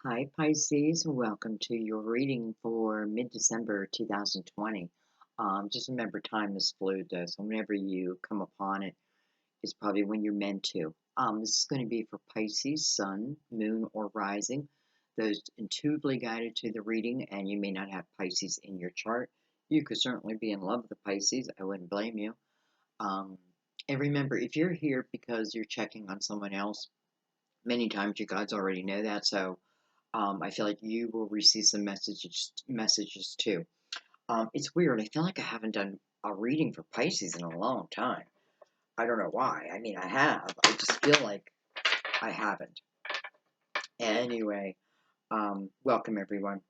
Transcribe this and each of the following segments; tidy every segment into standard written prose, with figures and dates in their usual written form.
Hi, Pisces. Welcome to your reading for mid-December 2020. Just remember, time is fluid, though, so whenever you come upon it is probably when you're meant to. This is going to be for Pisces, Sun, Moon, or Rising. Those intuitively guided to the reading, and you may not have Pisces in your chart. You could certainly be in love with the Pisces. I wouldn't blame you. Um, and remember, if you're here because you're checking on someone else, many times you guys already know that, so I feel like you will receive some messages too. It's weird. I feel like I haven't done a reading for Pisces in a long time. I don't know why. I mean, I have. I just feel like I haven't. Anyway, welcome everyone.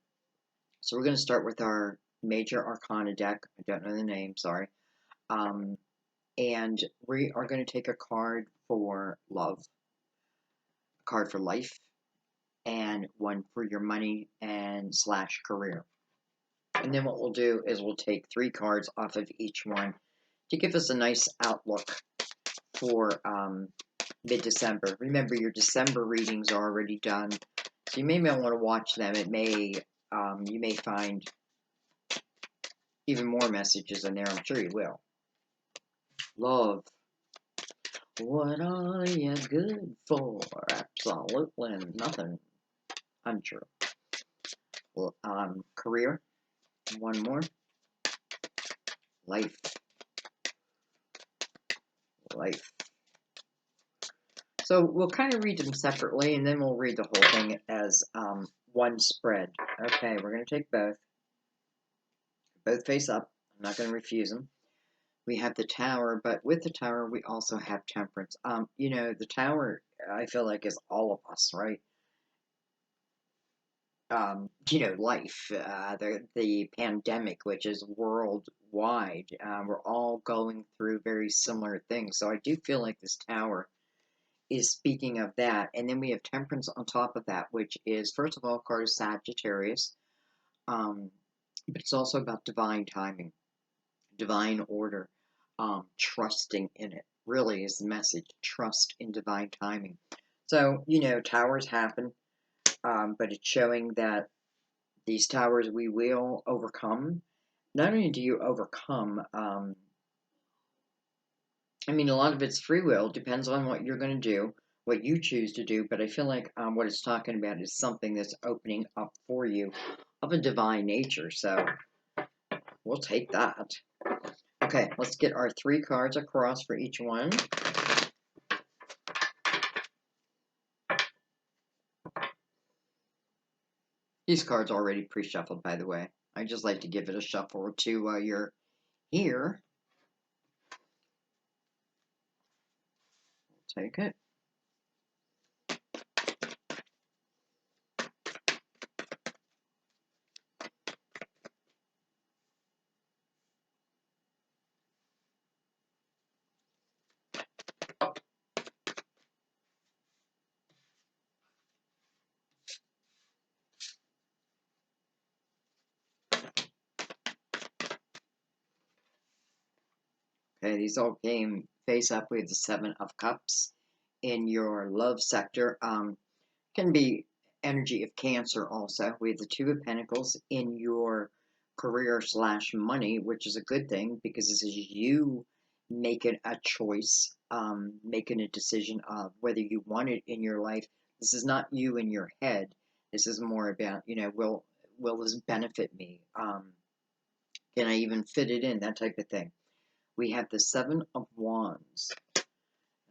So we're going to start with our major arcana deck. I don't know the name, sorry. And we are going to take a card for love, a card for life, and one for your money and slash career. And then what we'll do is we'll take 3 cards off of each one to give us a nice outlook for mid-December. Remember, your December readings are already done, so you may not want to watch them. It may you may find even more messages in there. I'm sure you will. Love. What are you good for? Absolutely nothing. Untrue. Well, career. One more. Life. Life. So we'll kind of read them separately, and then we'll read the whole thing as one spread. Okay, we're going to take both. Both face up. I'm not going to refuse them. We have the Tower, but with the Tower, we also have Temperance. You know, the Tower, I feel like, is all of us, right? You know, life, the pandemic, which is worldwide. We're all going through very similar things. So I do feel like this Tower is speaking of that. And then we have Temperance on top of that, which is, first of all, card of Sagittarius. But it's also about divine timing, divine order, trusting in it. Really is the message. Trust in divine timing. So, you know, towers happen, but it's showing that these towers we will overcome. Not only do you overcome, I mean, a lot of it's free will, depends on what you're going to do, what you choose to do, but I feel like what it's talking about is something that's opening up for you of a divine nature, so we'll take that. Okay, let's get our 3 cards across for each one. These cards are already pre-shuffled, by the way. I just like to give it a shuffle or two while you're here. Take it. Okay, these all came face up. We have the 7 of Cups in your love sector. Can be energy of Cancer also. We have the 2 of Pentacles in your career slash money, which is a good thing because this is you making a choice, making a decision of whether you want it in your life. This is not you in your head. This is more about, you know, will this benefit me? Can I even fit it in? That type of thing. We have the 7 of Wands. And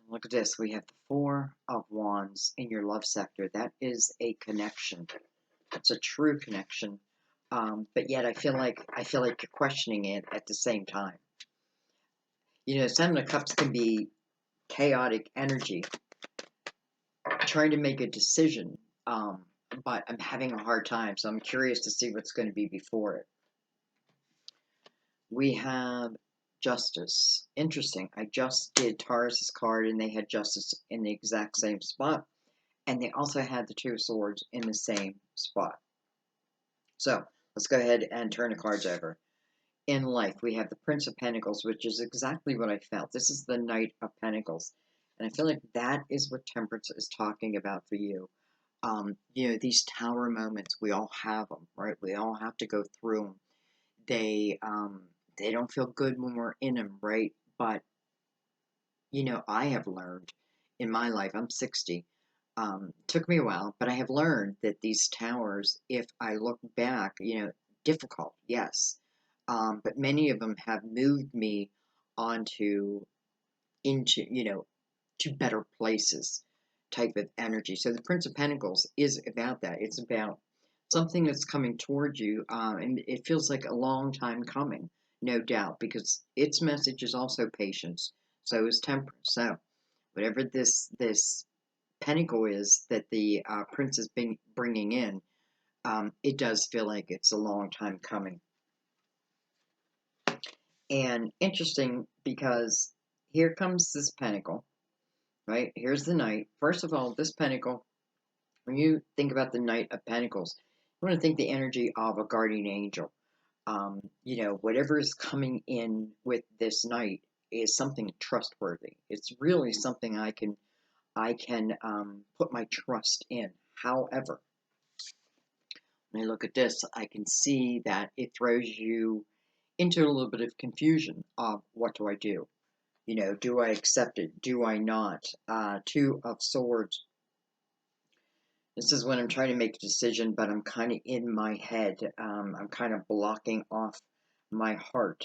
look at this. We have the 4 of Wands in your love sector. That is a connection. It's a true connection. But yet I feel like you're questioning it at the same time. You know, 7 of Cups can be chaotic energy, trying to make a decision, but I'm having a hard time, so I'm curious to see what's going to be before it. We have Justice. Interesting. I just did Taurus's card, and they had Justice in the exact same spot, and they also had the 2 of Swords in the same spot. So let's go ahead and turn the cards over. In life, we have the Prince of Pentacles, which is exactly what I felt. This is the Knight of Pentacles. And I feel like that is what Temperance is talking about for you. These tower moments, we all have them, right? We all have to go through them. They don't feel good when we're in them, right? But, I have learned in my life, I'm 60, took me a while, but I have learned that these towers, if I look back, difficult, yes. But many of them have moved me onto, to better places type of energy. So the Prince of Pentacles is about that. It's about something that's coming towards you, and it feels like a long time coming, no doubt, because its message is also patience. So is temperance. So whatever this pentacle is that the prince is bringing in, it does feel like it's a long time coming. And interesting because here comes this pentacle, right? Here's the knight. First of all, this pentacle, when you think about the Knight of Pentacles, you want to think the energy of a guardian angel. Whatever is coming in with this knight is something trustworthy. It's really something I can put my trust in. However, when I look at this, I can see that it throws you into a little bit of confusion of what do I do? Do I accept it? Do I not? Two of Swords. This is when I'm trying to make a decision, but I'm kind of in my head. I'm kind of blocking off my heart.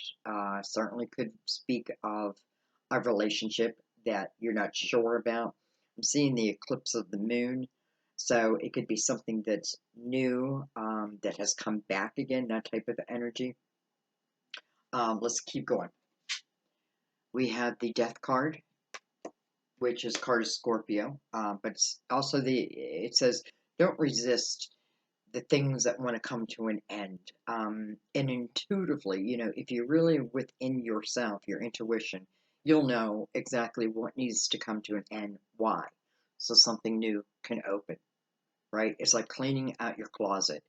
Certainly could speak of a relationship that you're not sure about. I'm seeing the eclipse of the moon, so it could be something that's new, that has come back again, that type of energy. Let's keep going. We have the Death card, which is card of Scorpio, but it's also it says, don't resist the things that want to come to an end. And intuitively, if you're really within yourself, your intuition, you'll know exactly what needs to come to an end, why. So something new can open, right? It's like cleaning out your closet.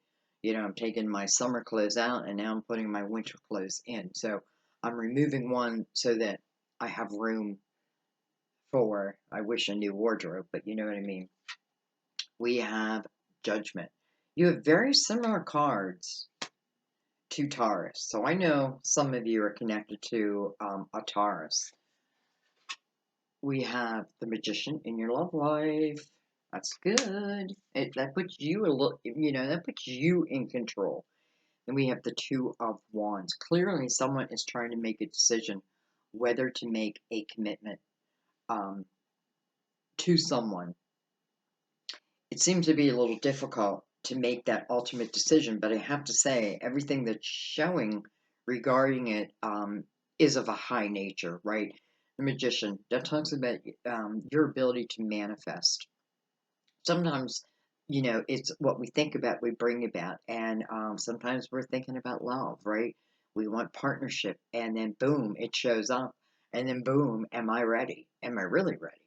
I'm taking my summer clothes out and now I'm putting my winter clothes in. So I'm removing one so that I have room for, I wish, a new wardrobe, but you know what I mean. We have Judgment. You have very similar cards to Taurus. So I know some of you are connected to a Taurus. We have the Magician in your love life. That's good. That puts you a little, that puts you in control. And we have the Two of Wands. Clearly, someone is trying to make a decision whether to make a commitment um, to someone. It seems to be a little difficult to make that ultimate decision, but I have to say, everything that's showing regarding it is of a high nature, right? The Magician, that talks about your ability to manifest. Sometimes, it's what we think about, we bring about, and sometimes we're thinking about love, right? We want partnership, and then boom, it shows up, and then boom, am I ready? Am I really ready?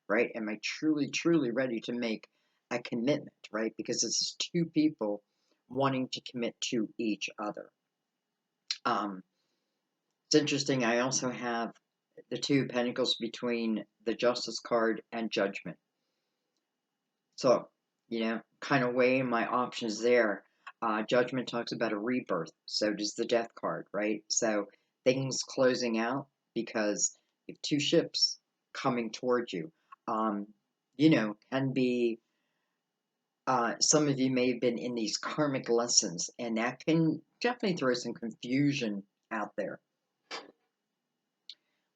Right? Am I truly, truly ready to make a commitment, right? Because this is two people wanting to commit to each other. Um, it's interesting. I also have the Two of Pentacles between the Justice card and Judgment. So, kind of weighing my options there. Judgment talks about a rebirth. So does the Death card, right? So things closing out because you have two ships coming towards you. Can be, some of you may have been in these karmic lessons, and that can definitely throw some confusion out there.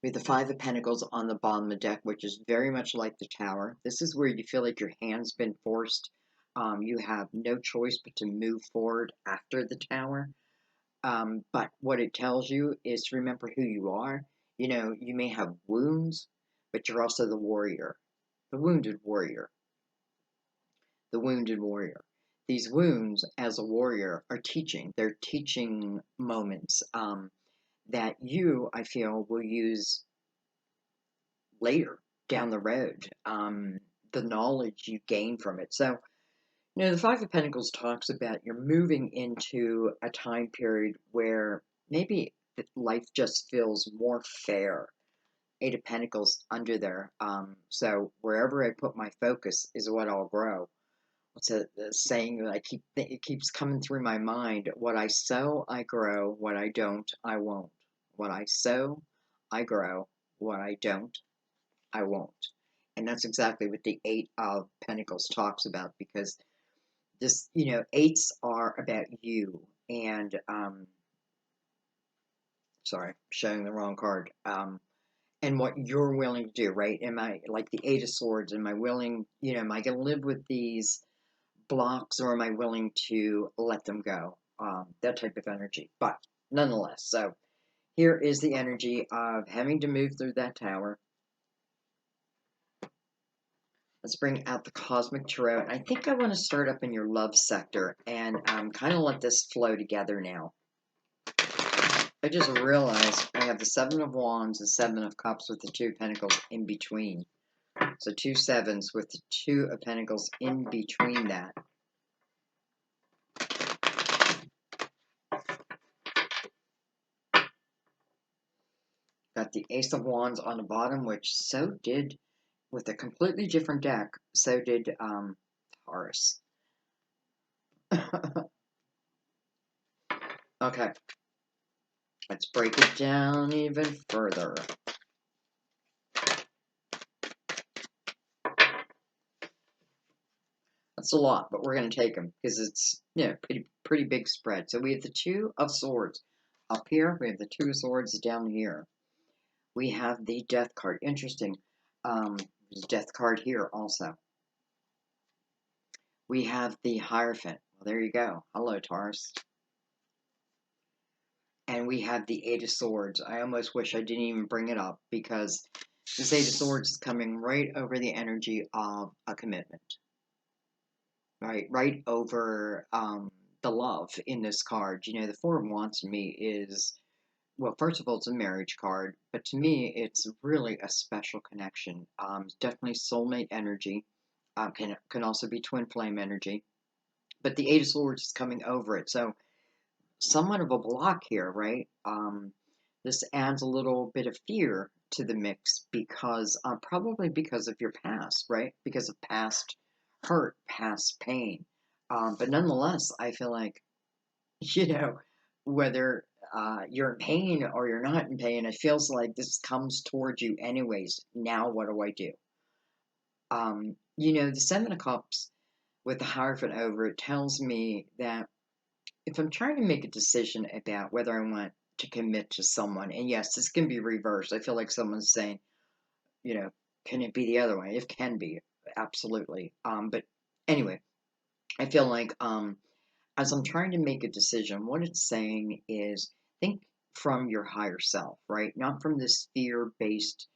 We have the Five of Pentacles on the bottom of the deck, which is very much like the Tower. This is where you feel like your hand's been forced. You have no choice but to move forward after the Tower. But what it tells you is to remember who you are. You may have wounds, but you're also the warrior, the wounded warrior. The wounded warrior. These wounds, as a warrior, are teaching. They're teaching moments that you, I feel, will use later down the road. The knowledge you gain from it. So, the Five of Pentacles talks about you're moving into a time period where maybe life just feels more fair. Eight of Pentacles under there. So wherever I put my focus is what I'll grow. what's a saying that it keeps coming through my mind. What I sow, I grow. What I don't, I won't. What I sow, I grow. What I don't, I won't. And that's exactly what the Eight of Pentacles talks about, because this, eights are about you. And, sorry, showing the wrong card. And what you're willing to do, right? Am I, like the Eight of Swords, am I willing, am I going to live with these blocks, or am I willing to let them go? That type of energy. But nonetheless, so here is the energy of having to move through that tower. Let's bring out the Cosmic Tarot. And I think I want to start up in your love sector and kind of let this flow together now. I just realized I have the Seven of Wands and Seven of Cups with the Two of Pentacles in between. So two sevens with the Two of Pentacles in between that. Got the Ace of Wands on the bottom, which so did, with a completely different deck, so did Taurus. Okay. Let's break it down even further. That's a lot, but we're going to take them because it's, pretty big spread. So we have the Two of Swords up here. We have the Two of Swords down here. We have the Death card. Interesting. There's a Death card here also. We have the Hierophant. Well, there you go. Hello, Taurus. And we have the Eight of Swords. I almost wish I didn't even bring it up, because this Eight of Swords is coming right over the energy of a commitment. Right over the love in this card. The Four of Wands to me is, well, first of all, it's a marriage card, but to me, it's really a special connection. Definitely soulmate energy. Can also be twin flame energy. But the Eight of Swords is coming over it, so somewhat of a block here, right? This adds a little bit of fear to the mix, because probably because of your past, right? Because of past hurt, past pain. But nonetheless, I feel like, whether you're in pain or you're not in pain, it feels like this comes towards you anyways. Now, what do I do? The Seven of Cups with the Hierophant over it tells me that if I'm trying to make a decision about whether I want to commit to someone, and yes, this can be reversed. I feel like someone's saying, can it be the other way? It can be, absolutely. But anyway, I feel like as I'm trying to make a decision, what it's saying is think from your higher self, right? Not from this fear-based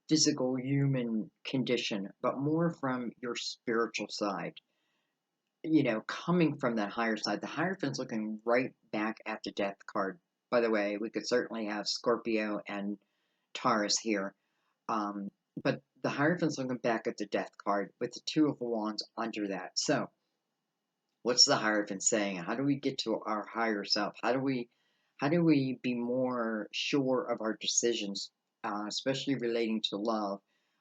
physical human condition, but more from your spiritual side. Coming from that higher side. The Hierophant's looking right back at the Death card. By the way, we could certainly have Scorpio and Taurus here. But the Hierophant's looking back at the Death card with the Two of Wands under that. So, what's the Hierophant saying? How do we get to our higher self? How do we be more sure of our decisions, especially relating to love,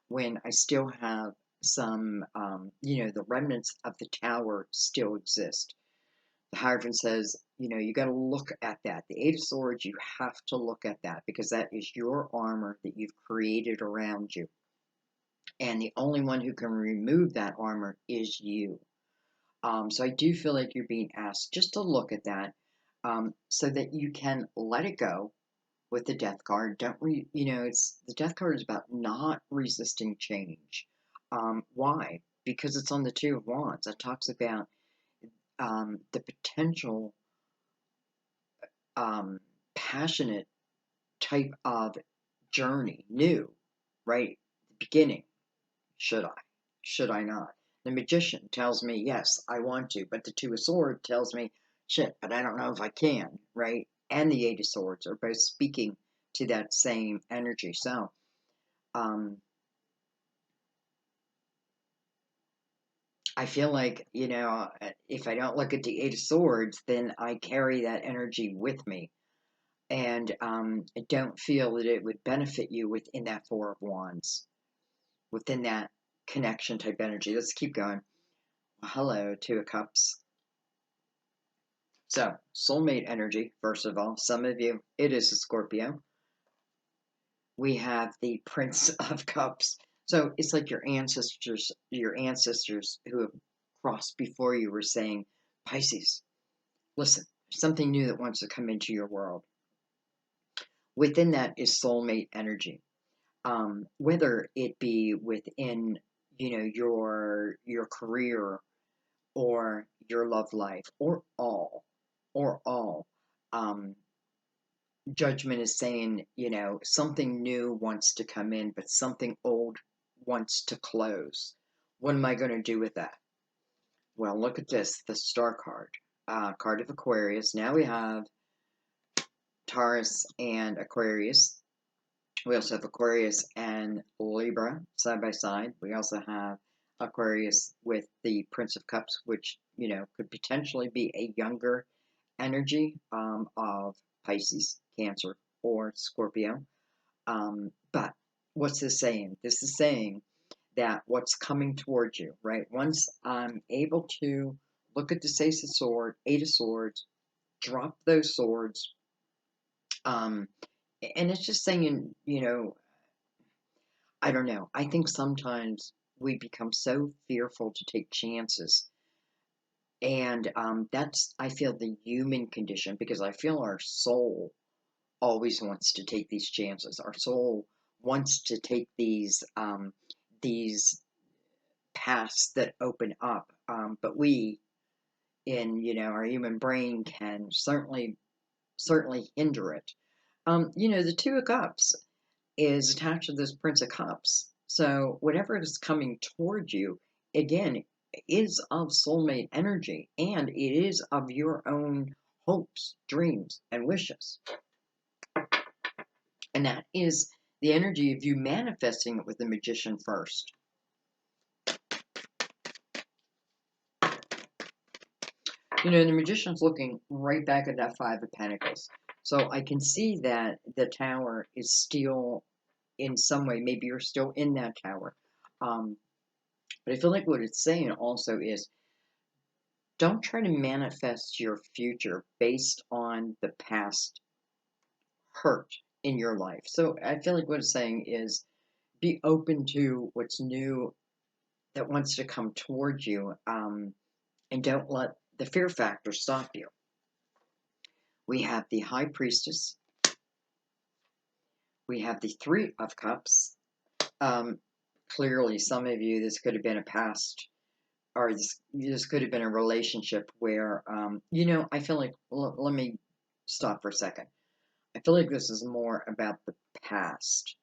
when I still have some, the remnants of the tower still exist? The Hierophant says, you got to look at that. The Eight of Swords, you have to look at that, because that is your armor that you've created around you. And the only one who can remove that armor is you. So I do feel like you're being asked just to look at that, so that you can let it go with the Death card. It's the Death card is about not resisting change. Why? Because it's on the Two of Wands. That talks about the potential passionate type of journey, new, right? Beginning. Should I? Should I not? The Magician tells me, yes, I want to, but the Two of Swords tells me, shit, but I don't know if I can, right? And the Eight of Swords are both speaking to that same energy. So, I feel like, if I don't look at the Eight of Swords, then I carry that energy with me. And I don't feel that it would benefit you within that Four of Wands, within that connection type energy. Let's keep going. Hello, Two of Cups. So, soulmate energy, first of all. Some of you, it is a Scorpio. We have the Prince of Cups. So it's like your ancestors who have crossed before you were saying, Pisces, listen, something new that wants to come into your world. Within that is soulmate energy. Whether it be within, your career or your love life or all. Um, Judgment is saying, something new wants to come in, but something old wants to close. What am I going to do with that? Well, look at this, the Star card, card of Aquarius. Now we have Taurus and Aquarius. We also have Aquarius and Libra side by side. We also have Aquarius with the Prince of Cups, which, could potentially be a younger energy of Pisces, Cancer, or Scorpio. But what's this saying? This is saying that what's coming towards you, right? Once I'm able to look at the Eight of Swords, drop those swords, um, and it's just saying, I don't know. I think sometimes we become so fearful to take chances. And that's, I feel, the human condition because I feel our soul always wants to take these chances. Our soul wants to take these paths that open up. But we, in our human brain, can certainly hinder it. The Two of Cups is attached to this Prince of Cups. So whatever is coming towards you, again, is of soulmate energy and it is of your own hopes, dreams, and wishes. And that is the energy of you manifesting it with the Magician first. The Magician's looking right back at that Five of Pentacles. So I can see that the Tower is still, in some way, maybe you're still in that Tower. But I feel like what it's saying also is don't try to manifest your future based on the past hurt in your life. So I feel like what it's saying is be open to what's new that wants to come towards you, and don't let the fear factor stop you. We have the High Priestess. We have the Three of Cups. Clearly, some of you, this could have been a past, or this could have been a relationship where, I feel like, let me stop for a second. I feel like this is more about the past.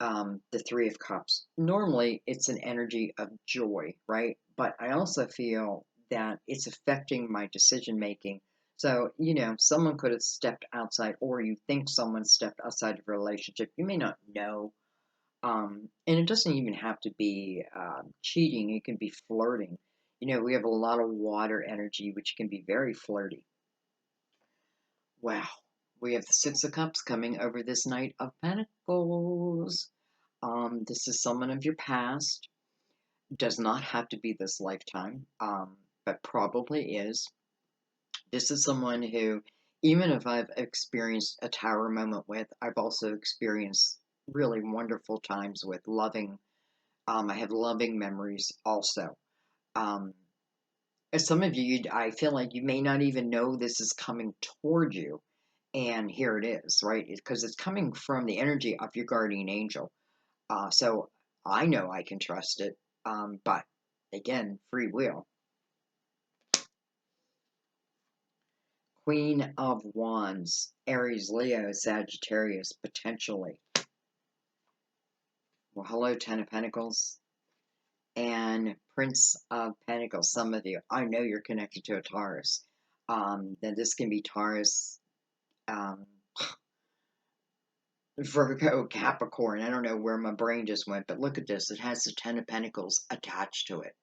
The Three of Cups. Normally, it's an energy of joy, right? But I also feel that it's affecting my decision making. So, someone could have stepped outside, or you think someone stepped outside of a relationship. You may not know. And it doesn't even have to be cheating, it can be flirting. We have a lot of water energy, which can be very flirty. Wow. We have the Six of Cups coming over this Knight of Pentacles. This is someone of your past. Does not have to be this lifetime, but probably is. This is someone who, even if I've experienced a tower moment with, I've also experienced really wonderful times with loving. I have loving memories also. Um, as some of you, I feel like you may not even know this is coming toward you. And here it is, right? Because it's coming from the energy of your guardian angel. So I know I can trust it. But again, free will. Queen of Wands, Aries, Leo, Sagittarius, potentially. Well, hello, Ten of Pentacles. And Prince of Pentacles, some of you, I know you're connected to a Taurus. Then this can be Taurus, Virgo, Capricorn. I don't know where my brain just went, but look at this. It has the Ten of Pentacles attached to it.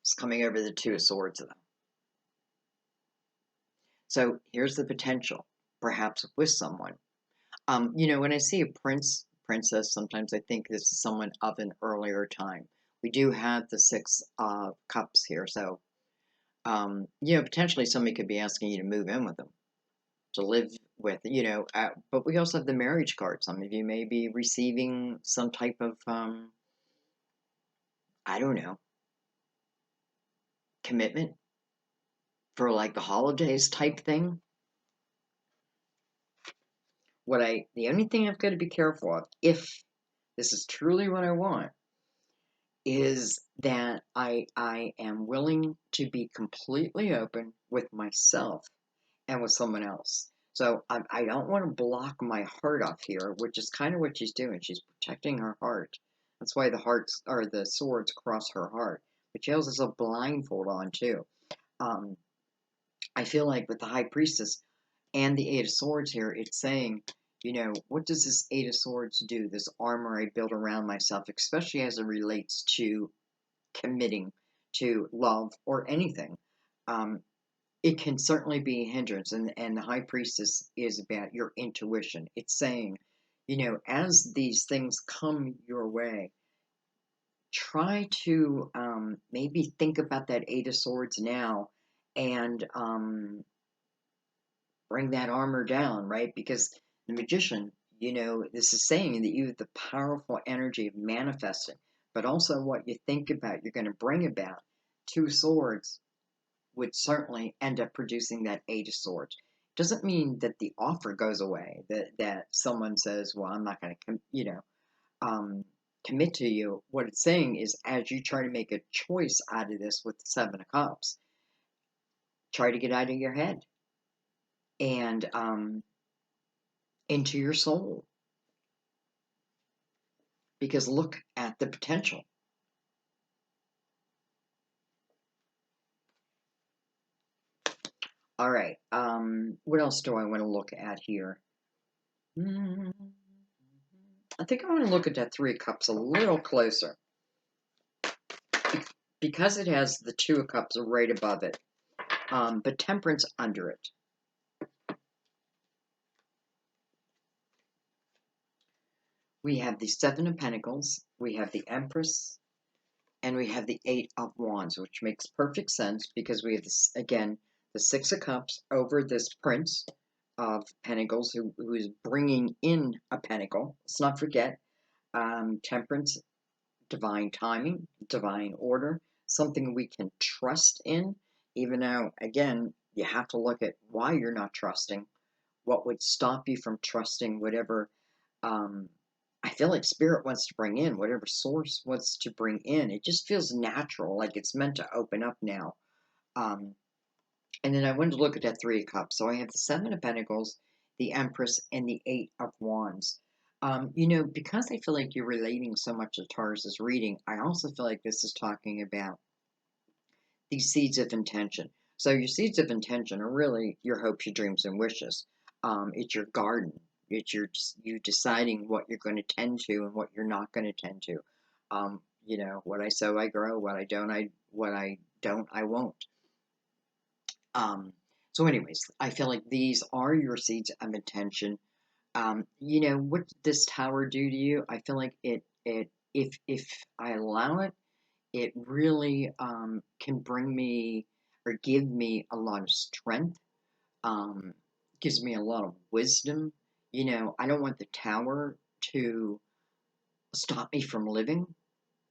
It's coming over the Two of Swords, though. So here's the potential, perhaps with someone. When I see a princess, sometimes I think this is someone of an earlier time. We do have the Six of Cups here, so potentially somebody could be asking you to move in with them, to live with, but we also have the marriage card. Some of you may be receiving some type of, I don't know, commitment for like the holidays type thing. The only thing I've got to be careful of, if this is truly what I want, is that I am willing to be completely open with myself and with someone else. So I don't want to block my heart off here, which is kind of what she's doing. She's protecting her heart. That's why the hearts or the swords cross her heart. But she also has a blindfold on too. Um, I feel like with the High Priestess and the Eight of Swords here, it's saying, what does this Eight of Swords do? This armor I build around myself, especially as it relates to committing to love or anything. Um, it can certainly be a hindrance, and the High Priestess is about your intuition. It's saying, as these things come your way, try to maybe think about that Eight of Swords now, and bring that armor down, right? Because the Magician, this is saying that you have the powerful energy of manifesting, but also what you think about, you're going to bring about. Two swords would certainly end up producing that Eight of Swords. Doesn't mean that the offer goes away, that someone says, well, I'm not going to, commit to you. What it's saying is, as you try to make a choice out of this with the Seven of Cups, try to get out of your head and into your soul. Because look at the potential. All right. What else do I want to look at here? I think I want to look at that Three of Cups a little closer. Because it has the Two of Cups right above it, but Temperance under it. We have the Seven of Pentacles, we have the Empress, and we have the Eight of Wands, which makes perfect sense because we have this, again, the Six of Cups over this Prince of Pentacles who is bringing in a pentacle. Let's not forget, Temperance, divine timing, divine order, something we can trust in, even though, again, you have to look at why you're not trusting, what would stop you from trusting whatever I feel like Spirit wants to bring in, whatever Source wants to bring in. It just feels natural, like it's meant to open up now. Um, and then I wanted to look at that Three of Cups. So I have the Seven of Pentacles, the Empress, and the Eight of Wands. Because I feel like you're relating so much to Taurus's reading, I also feel like this is talking about these seeds of intention. So your seeds of intention are really your hopes, your dreams, and wishes. It's your garden. It's you deciding what you're going to tend to and what you're not going to tend to. What I sow, I grow. What I don't, I won't. So anyways, I feel like these are your seeds of intention. What did this tower do to you? I feel like if I allow it, it really can bring me or give me a lot of strength, um, gives me a lot of wisdom. I don't want the tower to stop me from living.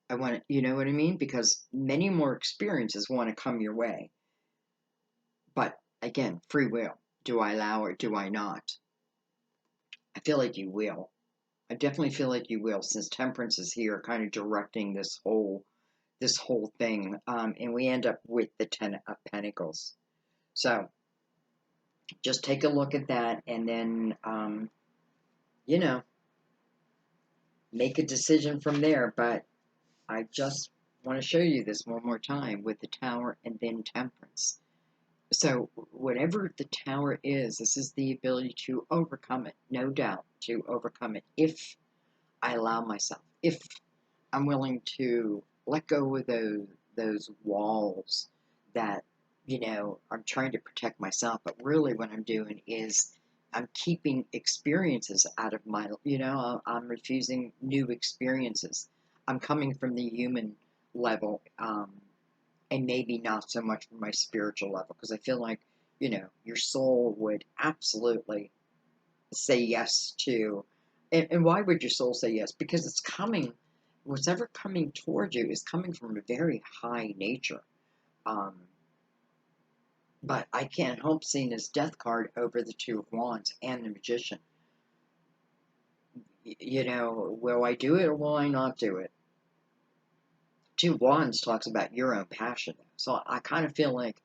I want it, you know what I mean? Because many more experiences want to come your way. But again, free will. Do I allow or do I not? I feel like you will. I definitely feel like you will, since Temperance is here, kind of directing this whole thing, and we end up with the Ten of Pentacles. So just take a look at that, and then you know make a decision from there. But I just want to show you this one more time with the Tower and then Temperance. So whatever the Tower is, this is the ability to overcome it, no doubt, to overcome it if I allow myself, if I'm willing to let go of those walls that, I'm trying to protect myself, but really what I'm doing is I'm keeping experiences out of I'm refusing new experiences. I'm coming from the human level, and maybe not so much from my spiritual level, because I feel like, your soul would absolutely say yes to, and why would your soul say yes? Because it's coming, what's ever coming towards you is coming from a very high nature. Um, but I can't help seeing this death card over the Two of Wands and the Magician. Will I do it or will I not do it? Two of Wands talks about your own passion. So I kind of feel like,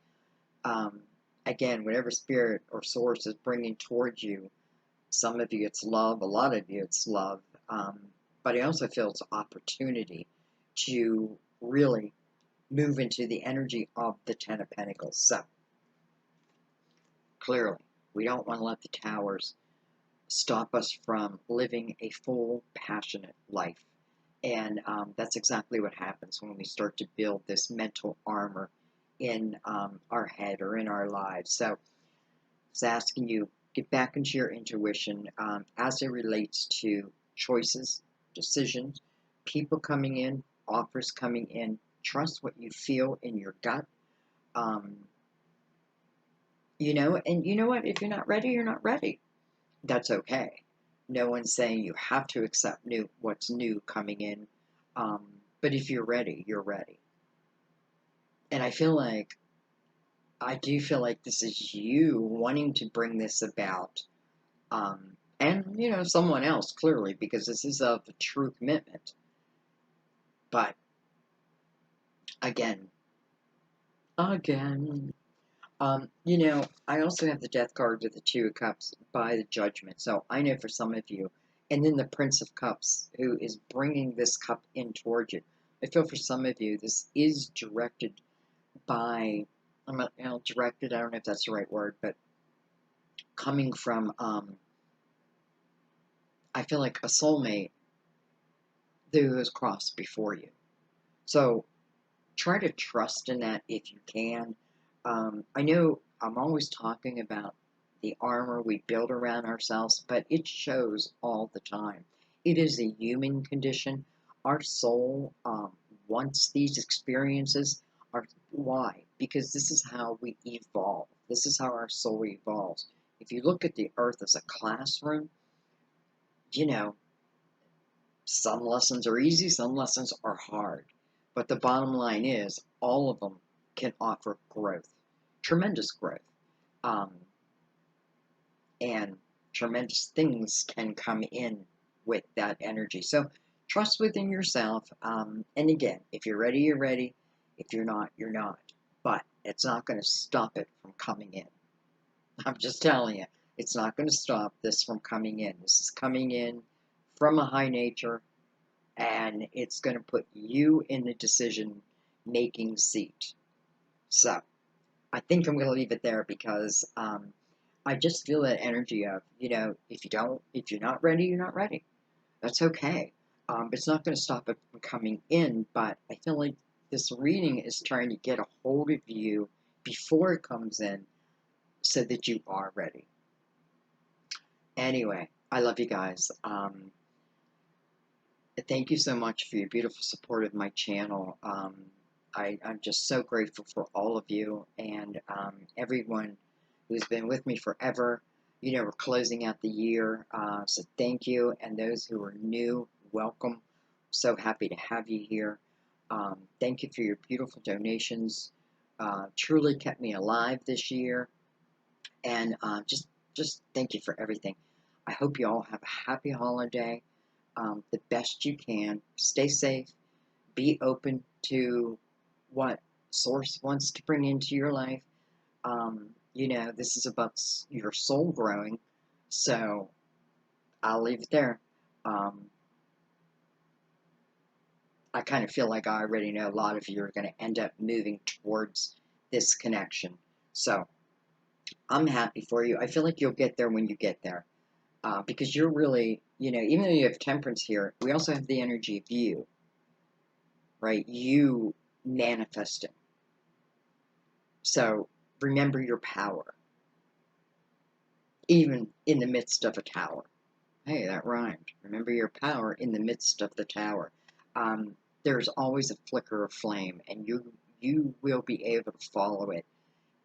um, again, whatever spirit or source is bringing towards you, some of you it's love, a lot of you it's love, um, but I also feel it's opportunity to really move into the energy of the Ten of Pentacles. So, clearly, we don't want to let the towers stop us from living a full, passionate life. And that's exactly what happens when we start to build this mental armor in our head or in our lives. So it's asking you, get back into your intuition as it relates to choices, decisions, people coming in, offers coming in. Trust what you feel in your gut. Um, and you know what? If you're not ready, you're not ready. That's okay. No one's saying you have to accept what's new coming in. Um, but if you're ready, you're ready. And I do feel like this is you wanting to bring this about. And, someone else, clearly, because this is of a true commitment. But, again, I also have the Death card with the Two of Cups by the Judgment. So I know for some of you, and then the Prince of Cups, who is bringing this cup in towards you. I feel for some of you, this is directed by, I'm not, directed, I don't know if that's the right word, but coming from, I feel like a soulmate who has crossed before you. So try to trust in that if you can. I know I'm always talking about the armor we build around ourselves, but it shows all the time. It is a human condition. Our soul wants these experiences. Why? Because this is how we evolve. This is how our soul evolves. If you look at the earth as a classroom, you know, some lessons are easy, some lessons are hard. But the bottom line is, all of them can offer growth, tremendous growth. Um, and tremendous things can come in with that energy. So trust within yourself. And again, if you're ready, you're ready. If you're not, you're not. But it's not going to stop it from coming in. I'm just telling you, it's not going to stop this from coming in. This is coming in from a high nature, and it's going to put you in the decision making seat. So I think I'm going to leave it there because I just feel that energy of, if you're not ready, you're not ready. That's okay. It's not going to stop it from coming in, but I feel like this reading is trying to get a hold of you before it comes in so that you are ready. Anyway, I love you guys. Thank you so much for your beautiful support of my channel. I'm just so grateful for all of you and everyone who's been with me forever. We're closing out the year, so thank you. And those who are new, welcome. So happy to have you here. Thank you for your beautiful donations. Truly kept me alive this year. And just thank you for everything. I hope you all have a happy holiday. The best you can. Stay safe. Be open to what Source wants to bring into your life. This is about your soul growing, so I'll leave it there. I kind of feel like I already know a lot of you are going to end up moving towards this connection. So I'm happy for you. I feel like you'll get there when you get there. Because you're really, even though you have temperance here, we also have the energy of you, right? You manifesting. So remember your power, even in the midst of a tower. Hey, that rhymed. Remember your power in the midst of the tower. there's always a flicker of flame, and you will be able to follow it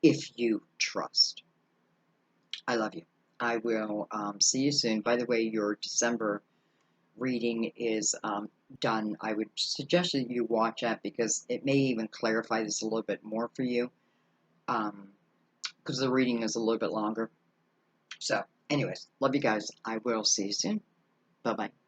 if you trust. I love you. I will see you soon. By the way, your December reading is done. I would suggest that you watch that because it may even clarify this a little bit more for you, because the reading is a little bit longer. So, anyways, love you guys. I will see you soon. Bye bye.